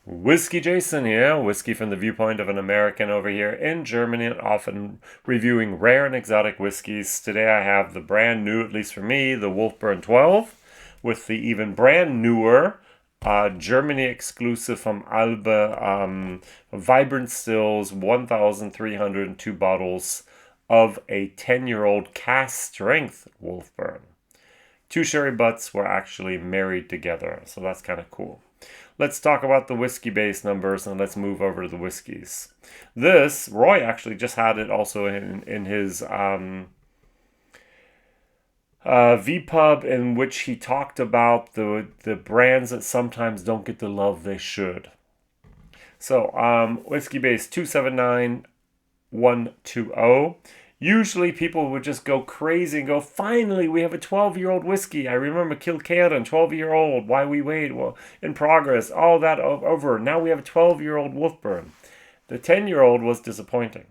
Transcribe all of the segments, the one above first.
WhiskyJason here, whiskey from the viewpoint of an American over here in Germany, and often reviewing rare and exotic whiskeys. Today I have the brand new, at least for me, the Wolfburn 12, with the even brand newer Germany exclusive from Albe Vibrant Stills 1,302 bottles of a 10-year-old cask strength Wolfburn. Two sherry butts were actually married together, so that's kind of cool. Let's talk about the Whiskybase numbers and let's move over to the whiskeys. This, Roy actually just had it also in his VPub, in which he talked about the brands that sometimes don't get the love they should. So, Whiskybase 279120. Usually people would just go crazy and go, finally, we have a 12-year-old whiskey. I remember Kilcannon, 12-year-old, Why We Wait, well, in progress, all that over. Now we have a 12-year-old Wolfburn. The 10-year-old was disappointing.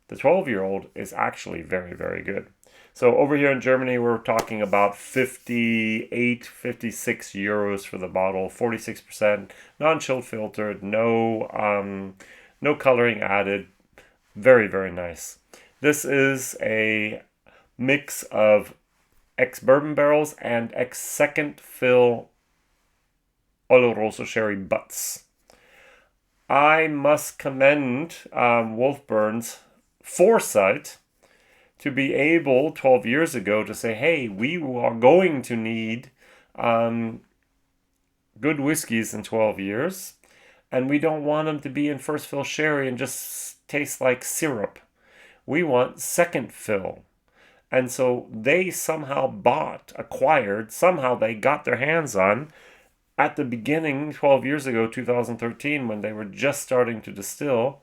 The 12-year-old is actually very, very good. So over here in Germany, we're talking about 58, 56 euros for the bottle, 46%, non-chilled filtered, no coloring added. Very, very nice. This is a mix of ex-bourbon barrels and ex-second fill Oloroso Sherry butts. I must commend Wolfburn's foresight to be able 12 years ago to say, hey, we are going to need good whiskeys in 12 years, and we don't want them to be in first fill sherry and just taste like syrup. We want second fill. And so they somehow somehow they got their hands on, at the beginning, 12 years ago, 2013, when they were just starting to distill,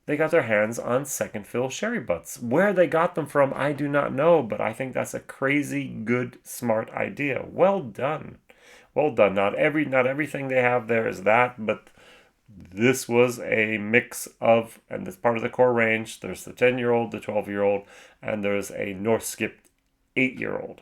they got their hands on second fill sherry butts. Where they got them from, I do not know, but I think that's a crazy good, smart idea. Well done. Well done. Not everything they have there is that, but this was a mix of, and it's part of the core range. There's the 10-year-old, the 12-year-old, and there's a North Skip 8-year-old.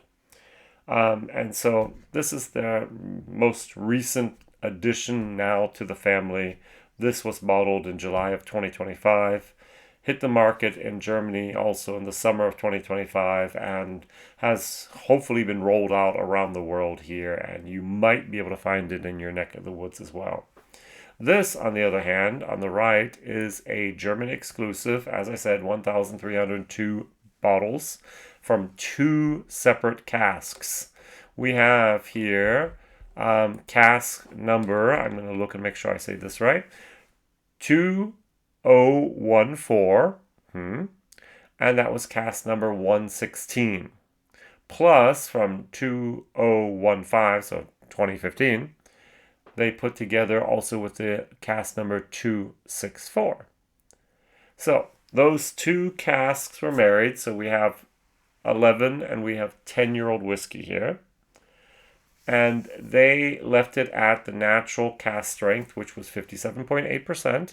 And so this is the most recent addition now to the family. This was bottled in July of 2025, hit the market in Germany also in the summer of 2025, and has hopefully been rolled out around the world here, and you might be able to find it in your neck of the woods as well. This, on the other hand, on the right, is a German exclusive, as I said, 1,302 bottles from two separate casks. We have here cask number, I'm going to look and make sure I say this right, 2014, and that was cask number 116. Plus, from 2015, so 2015, they put together also with the cask number 264. So those two casks were married. So we have 11 and we have 10-year-old whiskey here. And they left it at the natural cask strength, which was 57.8%.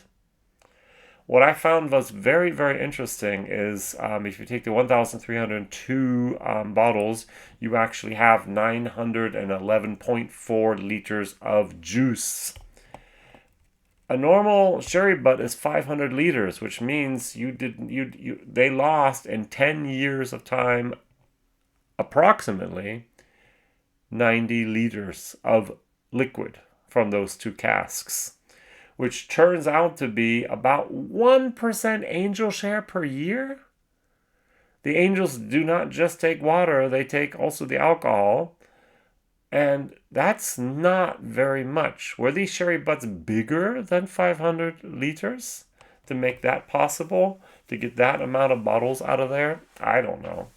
What I found was very, very interesting is if you take the 1,302 bottles, you actually have 911.4 liters of juice. A normal sherry butt is 500 liters, which means they lost in 10 years of time approximately 90 liters of liquid from those two casks, which turns out to be about 1% angel share per year. The angels do not just take water, they take also the alcohol. And that's not very much. Were these sherry butts bigger than 500 liters to make that possible, to get that amount of bottles out of there? I don't know.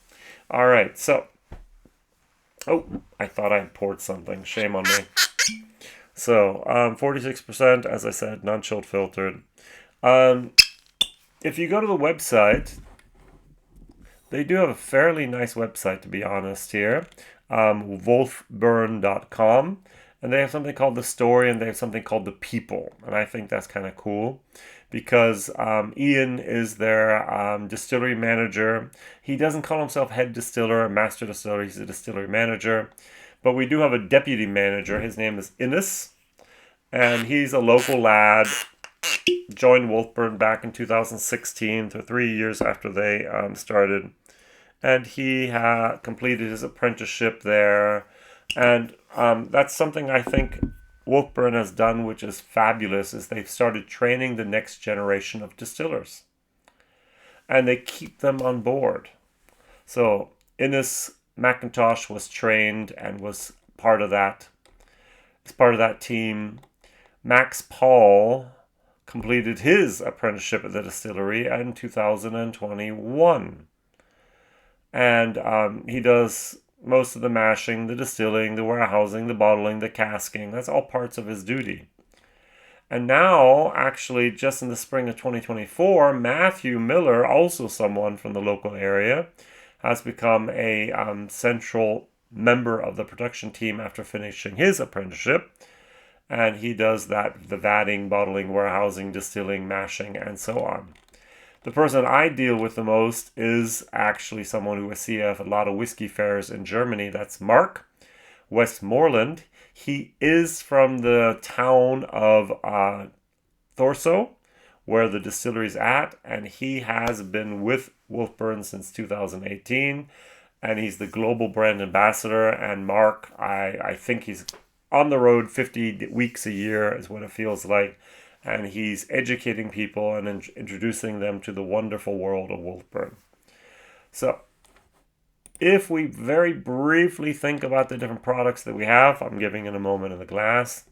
All right, so. Oh, I thought I had poured something. Shame on me. So, 46%, as I said, non-chilled filtered. If you go to the website, they do have a fairly nice website, to be honest, here. Wolfburn.com. And they have something called The Story, and they have something called The People. And I think that's kind of cool because Ian is their distillery manager. He doesn't call himself head distiller or master distiller. He's a distillery manager. But we do have a deputy manager. His name is Innes. And he's a local lad. Joined Wolfburn back in 2016, 3 years after they started. And he completed his apprenticeship there. And that's something I think Wolfburn has done, which is fabulous, is they've started training the next generation of distillers. And they keep them on board. So Innes McIntosh was trained and was part of that. As part of that team. Max Paul completed his apprenticeship at the distillery in 2021. And he does most of the mashing, the distilling, the warehousing, the bottling, the casking. That's all parts of his duty. And now, actually, just in the spring of 2024, Matthew Miller, also someone from the local area, has become a central member of the production team after finishing his apprenticeship. And he does that, the vatting, bottling, warehousing, distilling, mashing, and so on. The person I deal with the most is actually someone who I see at a lot of whiskey fairs in Germany. That's Mark Westmoreland. He is from the town of Thurso, where the distillery is at, and he has been with Wolfburn since 2018, and he's the global brand ambassador. And Mark, I think he's on the road 50 weeks a year is what it feels like, and he's educating people and introducing them to the wonderful world of Wolfburn. So if we very briefly think about the different products that we have, I'm giving it a moment in the glass.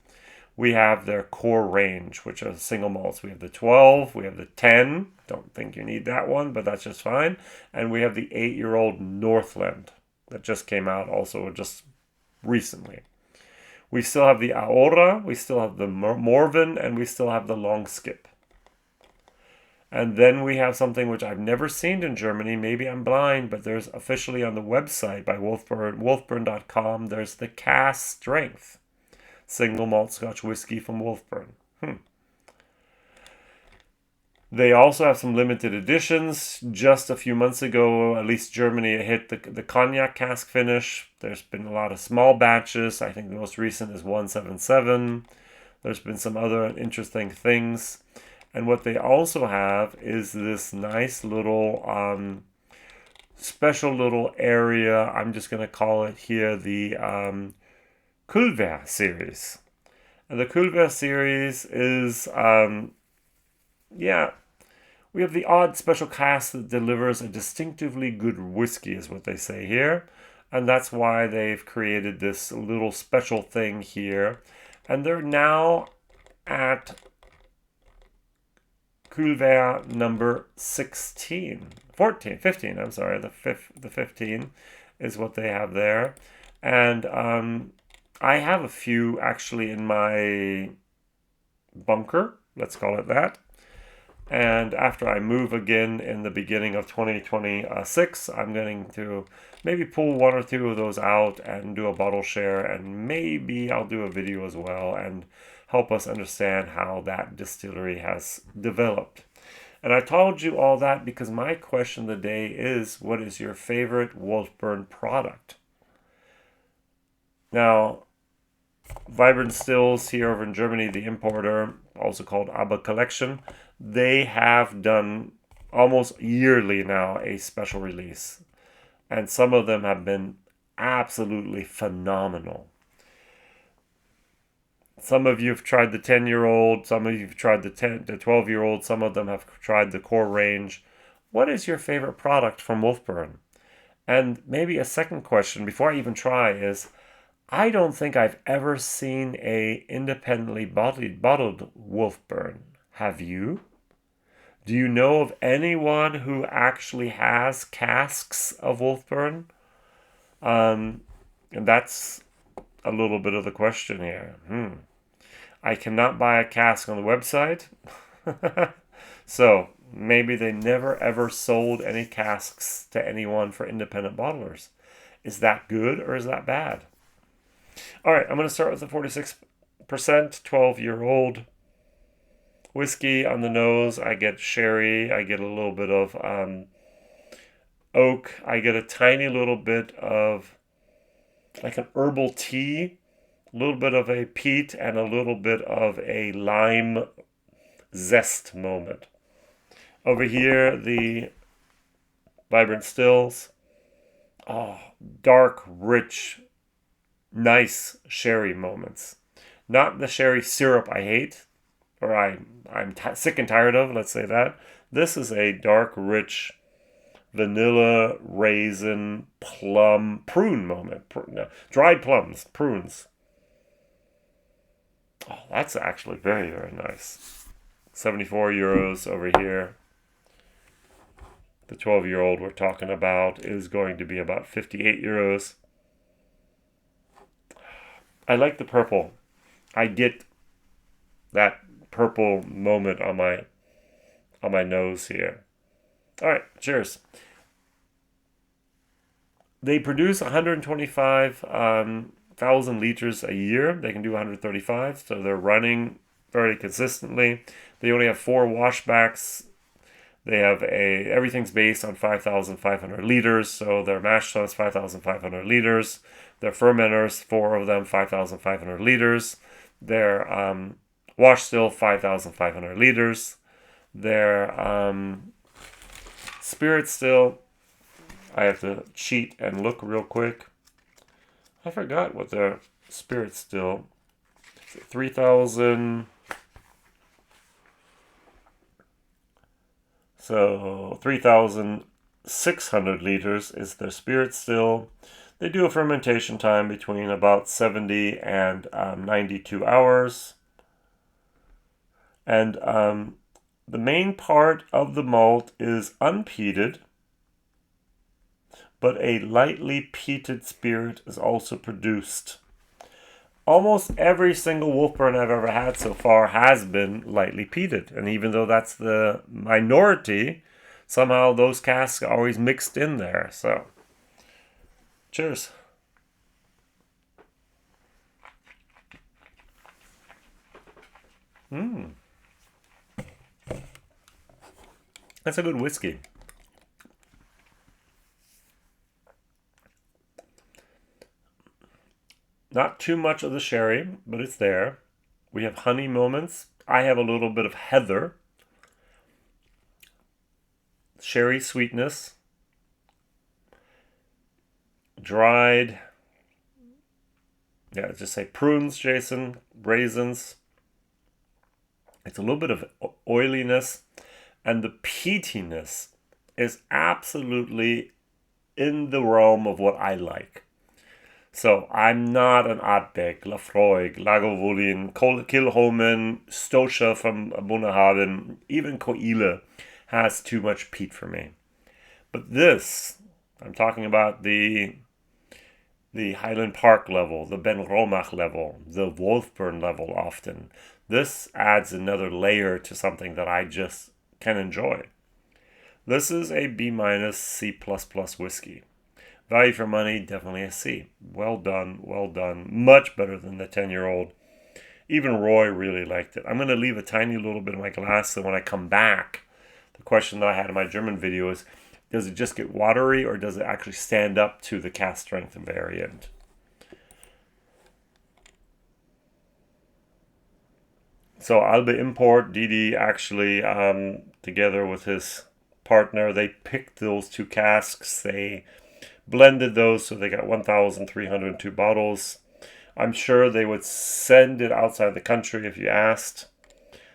We have their core range, which are single malts. We have the 12, we have the 10. Don't think you need that one, but that's just fine. And we have the 8-year-old Northland that just came out also just recently. We still have the Ahora, we still have the Morven, and we still have the Long Skip. And then we have something which I've never seen in Germany. Maybe I'm blind, but there's officially on the website by wolfburn.com, there's the Cask Strength Single Malt Scotch Whiskey from Wolfburn. They also have some limited editions. Just a few months ago, at least Germany hit the cognac cask finish. There's been a lot of small batches. I think the most recent is 177. There's been some other interesting things. And what they also have is this nice little special little area. I'm just going to call it here the Culver series. And the Culver series is, we have the odd special cask that delivers a distinctively good whiskey, is what they say here. And that's why they've created this little special thing here. And they're now at Culver number 15, I'm sorry, the 15 is what they have there. And I have a few actually in my bunker, let's call it that. And after I move again in the beginning of 2026, I'm going to maybe pull one or two of those out and do a bottle share, and maybe I'll do a video as well and help us understand how that distillery has developed. And I told you all that because my question of the day is, what is your favorite Wolfburn product? Now, Vibrant Stills here over in Germany, the importer, also called ABBA Collection, they have done almost yearly now a special release. And some of them have been absolutely phenomenal. Some of you have tried the 10-year-old, some of you have tried the 12-year-old, some of them have tried the core range. What is your favorite product from Wolfburn? And maybe a second question before I even try is, I don't think I've ever seen a independently bottled Wolfburn. Have you? Do you know of anyone who actually has casks of Wolfburn? And that's a little bit of the question here. I cannot buy a cask on the website. So maybe they never ever sold any casks to anyone for independent bottlers. Is that good or is that bad? All right, I'm going to start with the 46%, 12-year-old whiskey on the nose. I get sherry. I get a little bit of oak. I get a tiny little bit of like an herbal tea A little bit of a peat and a little bit of a lime zest moment. Over here, the vibrant stills. Oh, dark, rich, nice sherry moments. Not the sherry syrup I hate, or I'm sick and tired of, let's say that. This is a dark, rich, vanilla, raisin, plum, prune moment. No, dried plums, prunes. Oh, that's actually very, very nice. 74 euros over here. The 12-year-old we're talking about is going to be about 58 euros. I like the purple. I get that purple moment on my nose here. All right, cheers. They produce 125,000 liters a year. They can do 135, so they're running very consistently. They only have 4 washbacks. They have everything's based on 5,500 liters, so their mash tun is 5,500 liters. Their fermenters, 4 of them, 5,500 liters. Their wash still, 5,500 liters. Their spirit still, I have to cheat and look real quick. I forgot what their spirit still. 3,000. So 3,600 liters is their spirit still. They do a fermentation time between about 70 and 92 hours. And the main part of the malt is unpeated, but a lightly peated spirit is also produced. Almost every single Wolfburn I've ever had so far has been lightly peated. And even though that's the minority, somehow those casks are always mixed in there. So, cheers. That's a good whiskey. Not too much of the sherry, but it's there. We have honey moments. I have a little bit of heather. Sherry sweetness. Dried. Yeah, just say prunes, Jason. Raisins. It's a little bit of oiliness. And the peatiness is absolutely in the realm of what I like. So I'm not an Ardbeg, Lafroig, Lagavulin, Kilhoman, Stosha from Bunnahabhain, even Coile has too much peat for me. But this, I'm talking about the Highland Park level, the Ben Romach level, the Wolfburn level often. This adds another layer to something that I just can enjoy. This is a B- C++ whiskey. Value for money, definitely a C. Well done, well done. Much better than the 10-year-old. Even Roy really liked it. I'm going to leave a tiny little bit in my glass, so when I come back, the question that I had in my German video is, does it just get watery or does it actually stand up to the cask strength variant? So Albe Import, Didi actually, together with his partner, they picked those 2 casks. They blended those, so they got 1,302 bottles. I'm sure they would send it outside the country if you asked.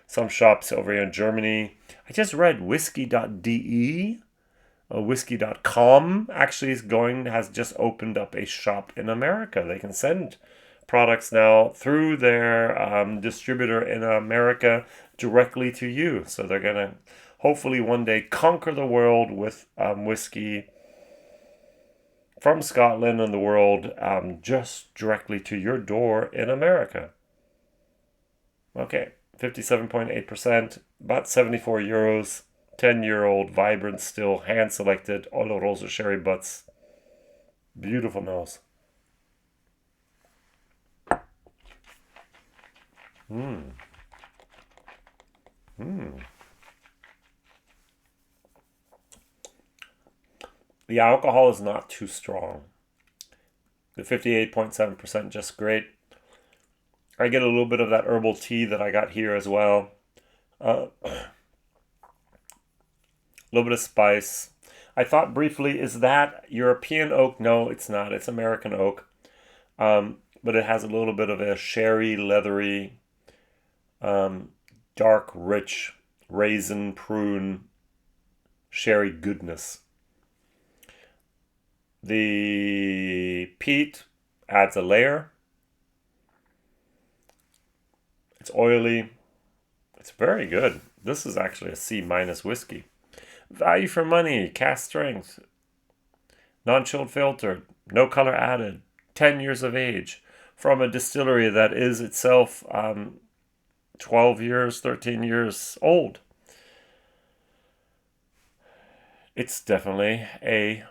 Some shops over here in Germany. I just read whiskey.de, whiskey.com actually has just opened up a shop in America. They can send products now through their distributor in America directly to you. So they're going to hopefully one day conquer the world with whiskey from Scotland and the world just directly to your door in America. Okay, 57.8%, about 74 euros, 10-year-old, vibrant, still hand-selected Oloroso Sherry butts. Beautiful nose. The alcohol is not too strong. The 58.7% just great. I get a little bit of that herbal tea that I got here as well. A little bit of spice. I thought briefly, is that European oak? No, it's not. It's American oak. But it has a little bit of a sherry, leathery, dark, rich, raisin, prune, sherry goodness. The peat adds a layer. It's oily. It's very good. This is actually a C- whiskey. Value for money, cask strength, non-chilled filtered, no color added, 10 years of age, from a distillery that is itself 12 years, 13 years old. It's definitely a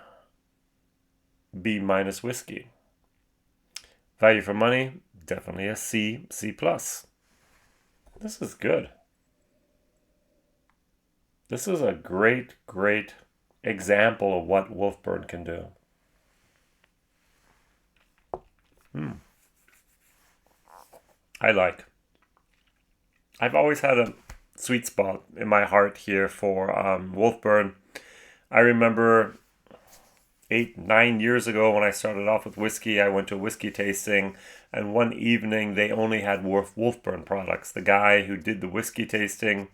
B- whiskey. Value for money, definitely a C+. This is good. This is a great, great example of what Wolfburn can do. I've always had a sweet spot in my heart here for Wolfburn. I remember 8-9 years ago when I started off with whiskey, I went to a whiskey tasting, and one evening they only had Wolfburn products. The guy who did the whiskey tasting,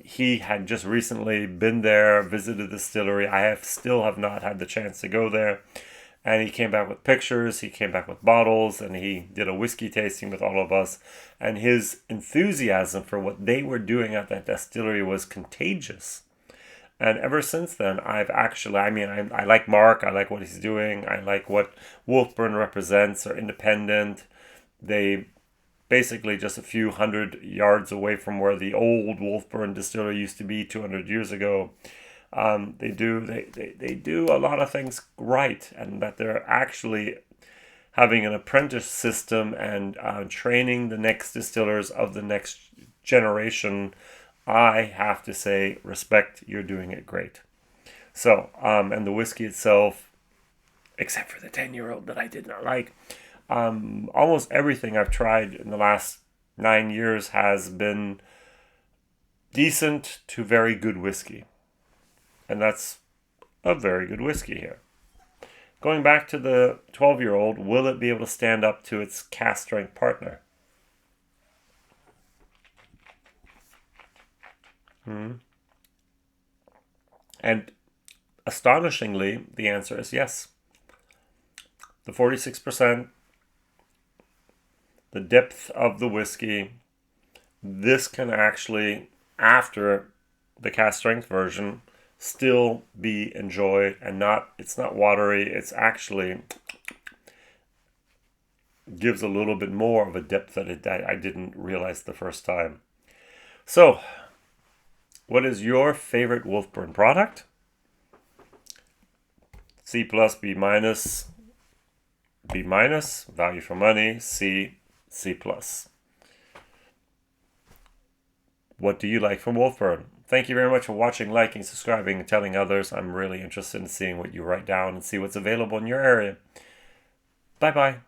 he had just recently been there, visited the distillery. I still have not had the chance to go there. And he came back with pictures, he came back with bottles, and he did a whiskey tasting with all of us. And his enthusiasm for what they were doing at that distillery was contagious. And ever since then, I've actually, I like Mark, I like what he's doing, I like what Wolfburn represents. They're independent. They basically just a few hundred yards away from where the old Wolfburn distillery used to be 200 years ago. They do a lot of things right, and that they're actually having an apprentice system and training the next distillers of the next generation. I have to say, respect, you're doing it great. So, and the whiskey itself, except for the 10-year-old that I did not like, almost everything I've tried in the last 9 years has been decent to very good whiskey. And that's a very good whiskey here. Going back to the 12-year-old, will it be able to stand up to its cask strength partner? And astonishingly, the answer is yes. The 46%, the depth of the whiskey, this can actually, after the cask strength version, still be enjoyed, and it's not watery. It's actually gives a little bit more of a depth that I didn't realize the first time. So, what is your favorite Wolfburn product? C+, B-, B-, value for money, C+. What do you like from Wolfburn? Thank you very much for watching, liking, subscribing, and telling others. I'm really interested in seeing what you write down and see what's available in your area. Bye-bye.